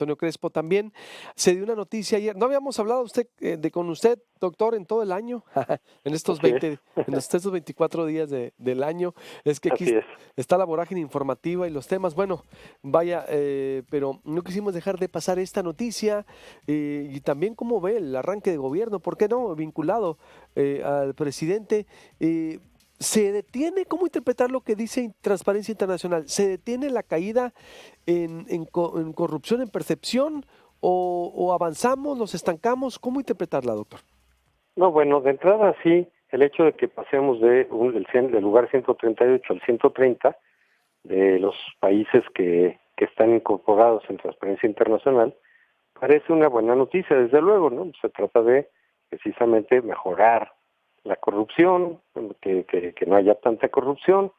Antonio Crespo también. Se dio una noticia ayer, no habíamos hablado con usted, doctor, en todo el año, en estos Así es, 20, en estos 24 días del año. Es que aquí así es. está la vorágine informativa y los temas, bueno, vaya, pero no quisimos dejar de pasar esta noticia y también cómo ve el arranque de gobierno, ¿por qué no? Vinculado al presidente. ¿Se detiene? ¿Cómo interpretar lo que dice Transparencia Internacional? ¿Se detiene la caída en corrupción, en percepción, o avanzamos, nos estancamos? ¿Cómo interpretarla, doctor? No, bueno, de entrada sí, el hecho de que pasemos del lugar 138 al 130 de los países que están incorporados en Transparencia Internacional, parece una buena noticia, desde luego, ¿no? Se trata de precisamente mejorar la corrupción, que no haya tanta corrupción,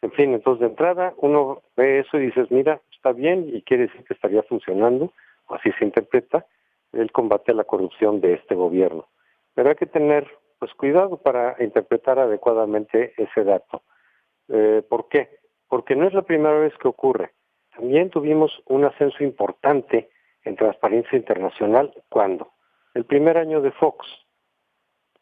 en fin, entonces de entrada uno ve eso y dices, mira, está bien y quiere decir que estaría funcionando, o así se interpreta, el combate a la corrupción de este gobierno. Pero hay que tener pues cuidado para interpretar adecuadamente ese dato. ¿Por qué? Porque no es la primera vez que ocurre. También tuvimos un ascenso importante en Transparencia Internacional. ¿Cuándo? El primer año de Fox.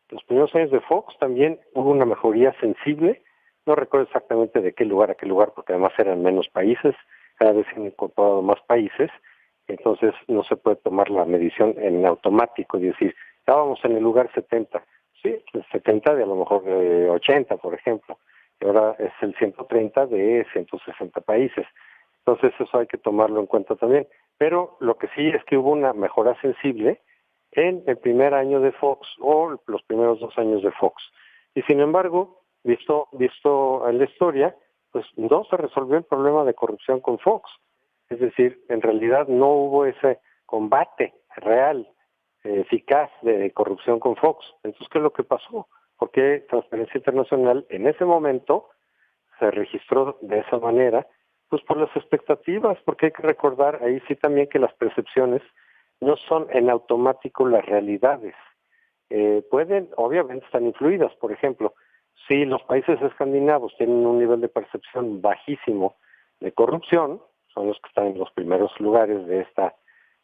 Los primeros años de Fox también hubo una mejoría sensible. No recuerdo exactamente de qué lugar a qué lugar, porque además eran menos países. Cada vez se han incorporado más países. Entonces no se puede tomar la medición en automático y decir, estábamos en el lugar 70. Sí, el 70 de a lo mejor 80, por ejemplo. Y ahora es el 130 de 160 países. Entonces eso hay que tomarlo en cuenta también. Pero lo que sí es que hubo una mejora sensible en el primer año de Fox o los primeros 2 años de Fox. Y sin embargo, visto en la historia, pues no se resolvió el problema de corrupción con Fox. Es decir, en realidad no hubo ese combate real, eficaz de corrupción con Fox. Entonces, ¿qué es lo que pasó? Porque Transparencia Internacional en ese momento se registró de esa manera, pues por las expectativas, porque hay que recordar ahí sí también que las percepciones no son en automático las realidades. Pueden, obviamente están influidas, por ejemplo, si los países escandinavos tienen un nivel de percepción bajísimo de corrupción, son los que están en los primeros lugares de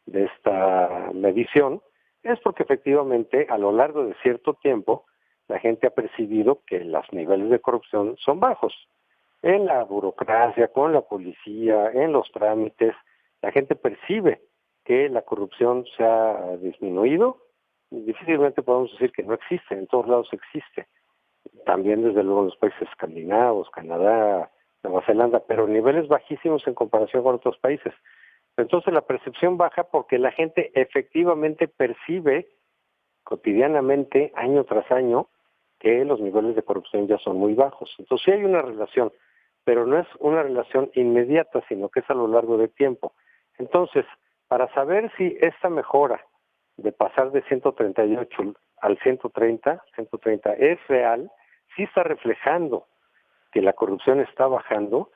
esta medición, es porque efectivamente a lo largo de cierto tiempo la gente ha percibido que los niveles de corrupción son bajos. En la burocracia, con la policía, en los trámites, la gente percibe que la corrupción se ha disminuido. Difícilmente podemos decir que no existe, en todos lados existe. También desde luego en los países escandinavos, Canadá, Nueva Zelanda, pero niveles bajísimos en comparación con otros países. Entonces la percepción baja porque la gente efectivamente percibe cotidianamente, año tras año, que los niveles de corrupción ya son muy bajos. Entonces sí hay una relación, pero no es una relación inmediata, sino que es a lo largo del tiempo. Entonces, para saber si esta mejora de pasar de 138 al 130 es real, si está reflejando que la corrupción está bajando,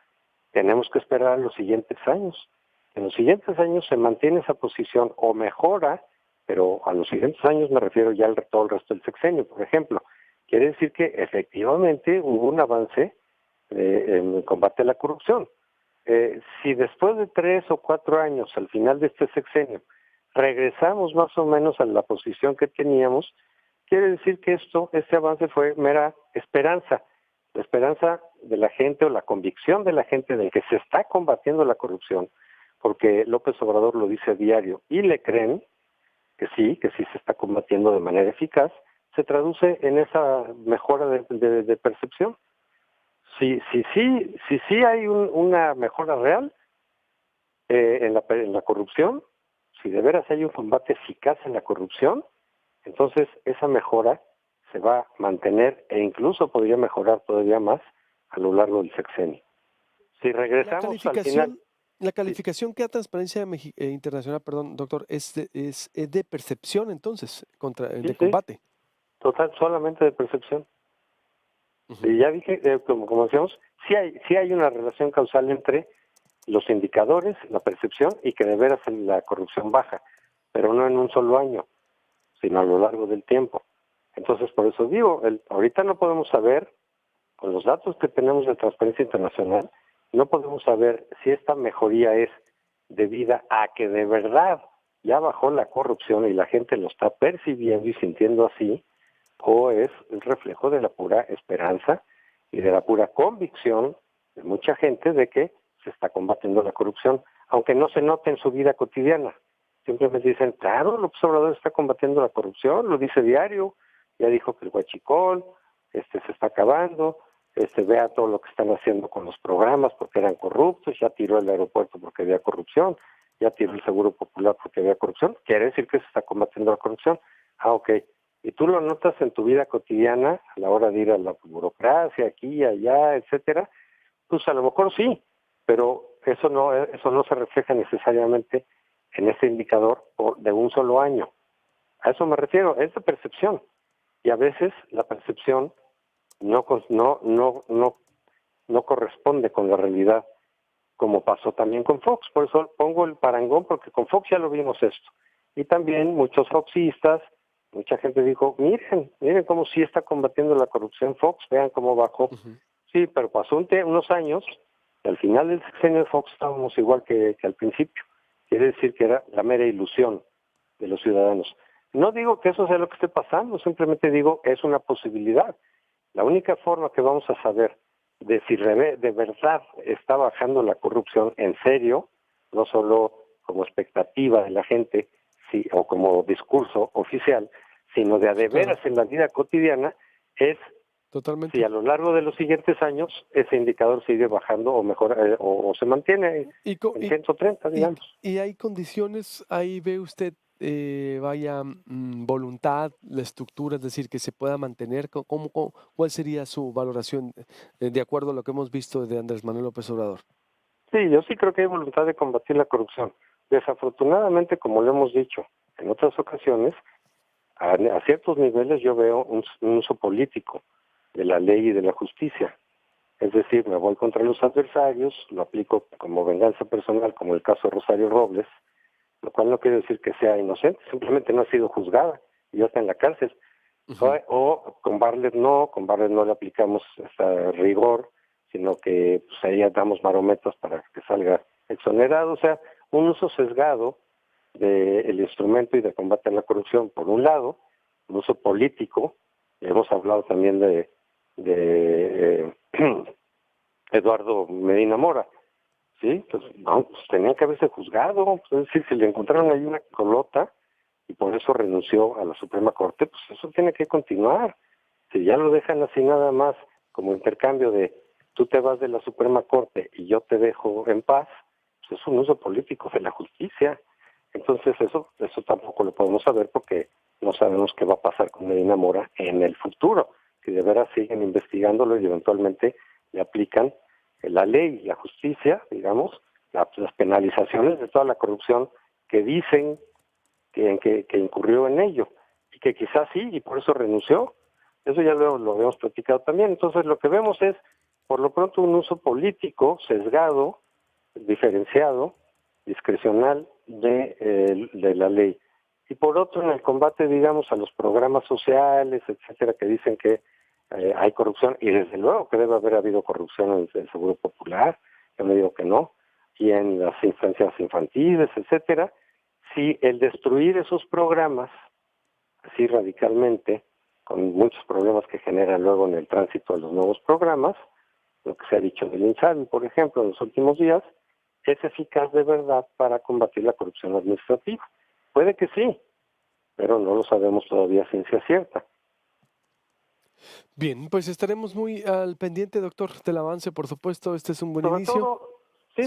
tenemos que esperar a los siguientes años. En los siguientes años se mantiene esa posición o mejora, pero a los siguientes años me refiero ya todo el resto del sexenio, por ejemplo. Quiere decir que efectivamente hubo un avance en el combate a la corrupción. Si después de 3 o 4 años, al final de este sexenio, regresamos más o menos a la posición que teníamos, quiere decir que este avance fue mera esperanza, la esperanza de la gente o la convicción de la gente de que se está combatiendo la corrupción, porque López Obrador lo dice a diario y le creen que sí se está combatiendo de manera eficaz, se traduce en esa mejora de percepción. Si sí hay una mejora real en la corrupción, si de veras hay un combate eficaz en la corrupción, entonces esa mejora se va a mantener e incluso podría mejorar todavía más a lo largo del sexenio. Si regresamos al final... La Sí, calificación que da Transparencia Internacional, perdón, doctor, es de percepción entonces, de sí, combate. total, solamente de percepción. Ujú. Y ya dije, como decíamos, sí hay una relación causal entre los indicadores, la percepción y que de veras la corrupción baja, pero no en un solo año, sino a lo largo del tiempo. Entonces, por eso digo, ahorita no podemos saber, con los datos que tenemos de Transparencia Internacional, no podemos saber si esta mejoría es debida a que de verdad ya bajó la corrupción y la gente lo está percibiendo y sintiendo así, o es el reflejo de la pura esperanza y de la pura convicción de mucha gente de que se está combatiendo la corrupción, aunque no se note en su vida cotidiana. Simplemente dicen, claro, López Obrador está combatiendo la corrupción, lo dice diario, ya dijo que el huachicol se está acabando, vea todo lo que están haciendo con los programas porque eran corruptos, ya tiró el aeropuerto porque había corrupción, ya tiró el seguro popular porque había corrupción, quiere decir que se está combatiendo la corrupción. Ah, ok. Y tú lo notas en tu vida cotidiana, a la hora de ir a la burocracia, aquí, allá, etcétera, pues a lo mejor sí, pero eso no se refleja necesariamente en ese indicador de un solo año. A eso me refiero, es de percepción. Y a veces la percepción no corresponde con la realidad, como pasó también con Fox. Por eso pongo el parangón, porque con Fox ya lo vimos esto. Y también muchos foxistas, mucha gente dijo, miren cómo sí está combatiendo la corrupción Fox, vean cómo bajó. Sí, pero pasó unos años, y al final del sexenio de Fox estábamos igual que al principio. Quiere decir que era la mera ilusión de los ciudadanos. No digo que eso sea lo que esté pasando, simplemente digo es una posibilidad. La única forma que vamos a saber de si de verdad está bajando la corrupción en serio, no solo como expectativa de la gente o como discurso oficial, sino de a de veras en la vida cotidiana, es Totalmente. si a lo largo de los siguientes años ese indicador sigue bajando o mejora o se mantiene en 130, digamos. Y hay condiciones, ahí ve usted, voluntad, la estructura, es decir, que se pueda mantener. ¿Cuál sería su valoración de acuerdo a lo que hemos visto de Andrés Manuel López Obrador? Sí, yo sí creo que hay voluntad de combatir la corrupción. Desafortunadamente, como lo hemos dicho en otras ocasiones, a ciertos niveles yo veo un uso político de la ley y de la justicia. Es decir, me voy contra los adversarios, lo aplico como venganza personal, como el caso de Rosario Robles, lo cual no quiere decir que sea inocente, simplemente no ha sido juzgada y ya está en la cárcel. O con Bartlett no le aplicamos rigor, sino que pues, ahí damos marometas para que salga exonerado. O sea, un uso sesgado del instrumento y de combate a la corrupción, por un lado, un uso político. Hemos hablado también de Eduardo Medina Mora, ¿sí? Pues, no, pues tenía que haberse juzgado, pues, es decir, si le encontraron ahí una colota y por eso renunció a la Suprema Corte, pues eso tiene que continuar. Si ya lo dejan así nada más como intercambio de tú te vas de la Suprema Corte y yo te dejo en paz, pues es un uso político de la justicia. Entonces eso tampoco lo podemos saber porque no sabemos qué va a pasar con Medina Mora en el futuro, si de veras siguen investigándolo y eventualmente le aplican la ley y la justicia, digamos, las penalizaciones de toda la corrupción que dicen que incurrió en ello, y que quizás sí, y por eso renunció. Eso ya lo habíamos platicado también. Entonces lo que vemos es, por lo pronto, un uso político sesgado, diferenciado, discrecional de la ley. Y por otro, en el combate, digamos, a los programas sociales, etcétera, que dicen que hay corrupción, y desde luego que debe haber habido corrupción en el Seguro Popular, yo no digo que no, y en las instancias infantiles, etcétera. Si el destruir esos programas así radicalmente, con muchos problemas que generan luego en el tránsito de los nuevos programas, lo que se ha dicho del INSABI, por ejemplo, en los últimos días, es eficaz de verdad para combatir la corrupción administrativa. Puede que sí, pero no lo sabemos todavía a ciencia cierta. Bien, pues estaremos muy al pendiente, doctor, del avance, por supuesto. Este es un buen Sobre inicio. todo,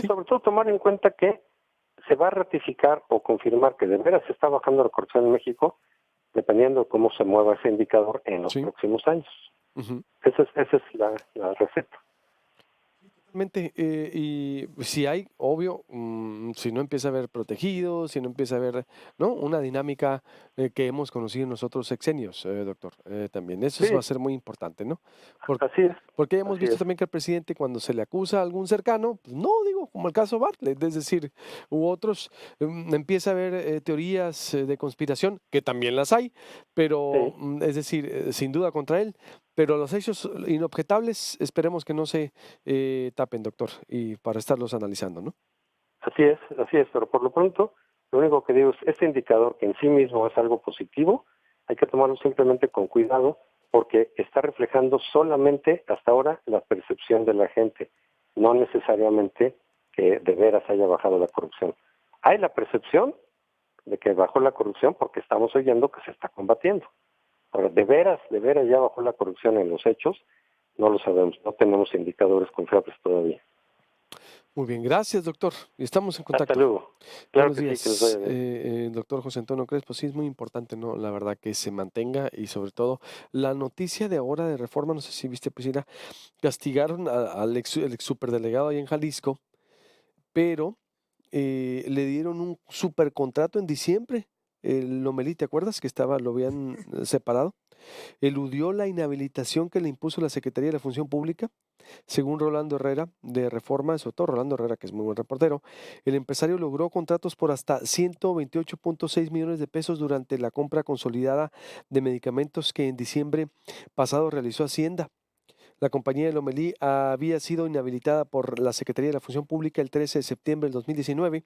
sobre todo tomar en cuenta que se va a ratificar o confirmar que de veras se está bajando la corrupción en México, dependiendo de cómo se mueva ese indicador en los próximos años. Esa es la receta. Y si hay, obvio, si no empieza a haber protegidos, si no empieza a haber, ¿no? Una dinámica que hemos conocido en los otros sexenios, doctor, también. Eso va a ser muy importante, ¿no? Así es. Porque hemos visto también que el presidente, cuando se le acusa a algún cercano, pues no, digo, como el caso Bartlett, es decir, u otros, empieza a haber teorías de conspiración, que también las hay, pero, es decir, sin duda contra él, pero los hechos inobjetables esperemos que no se tapen, doctor, y para estarlos analizando, ¿no? así es, pero por lo pronto, lo único que digo es, este indicador que en sí mismo es algo positivo, hay que tomarlo simplemente con cuidado, porque está reflejando solamente hasta ahora la percepción de la gente, no necesariamente que de veras haya bajado la corrupción. Hay la percepción de que bajó la corrupción porque estamos oyendo que se está combatiendo. Ahora, de veras ya bajó la corrupción en los hechos, no lo sabemos, no tenemos indicadores confiables todavía. Muy bien, gracias, doctor. Y estamos en Hasta contacto. luego. Claro Buenos que sí, que les vaya días, bien. doctor José Antonio Crespo. Sí, es muy importante, ¿no? La verdad que se mantenga y sobre todo la noticia de ahora de Reforma, no sé si viste, Priscila, castigaron al el ex superdelegado ahí en Jalisco, pero le dieron un supercontrato en diciembre. El Lomelí, ¿te acuerdas que estaba, lo habían separado? Eludió la inhabilitación que le impuso la Secretaría de la Función Pública. Según Rolando Herrera, de Reforma, sobre todo Rolando Herrera, que es muy buen reportero, el empresario logró contratos por hasta 128.6 millones de pesos durante la compra consolidada de medicamentos que en diciembre pasado realizó Hacienda. La compañía de Lomelí había sido inhabilitada por la Secretaría de la Función Pública el 13 de septiembre del 2019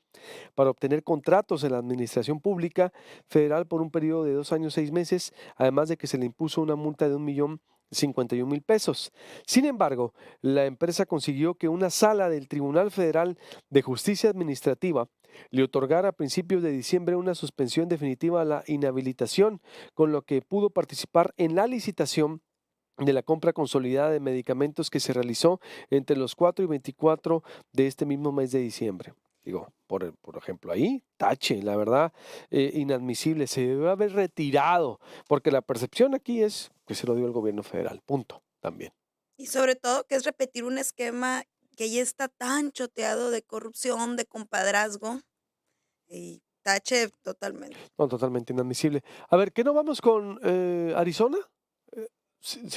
para obtener contratos en la Administración Pública Federal por un periodo de 2 años, 6 meses, además de que se le impuso una multa de 1.051.000 pesos. Sin embargo, la empresa consiguió que una sala del Tribunal Federal de Justicia Administrativa le otorgara a principios de diciembre una suspensión definitiva a la inhabilitación, con lo que pudo participar en la licitación de la compra consolidada de medicamentos que se realizó entre los 4 y 24 de este mismo mes de diciembre. Digo, por ejemplo, ahí, tache, la verdad, inadmisible, se debe haber retirado, porque la percepción aquí es que se lo dio el gobierno federal, punto, también. Y sobre todo que es repetir un esquema que ya está tan choteado de corrupción, de compadrazgo, y tache totalmente. No, totalmente inadmisible. A ver, ¿qué no vamos con Arizona? Sí,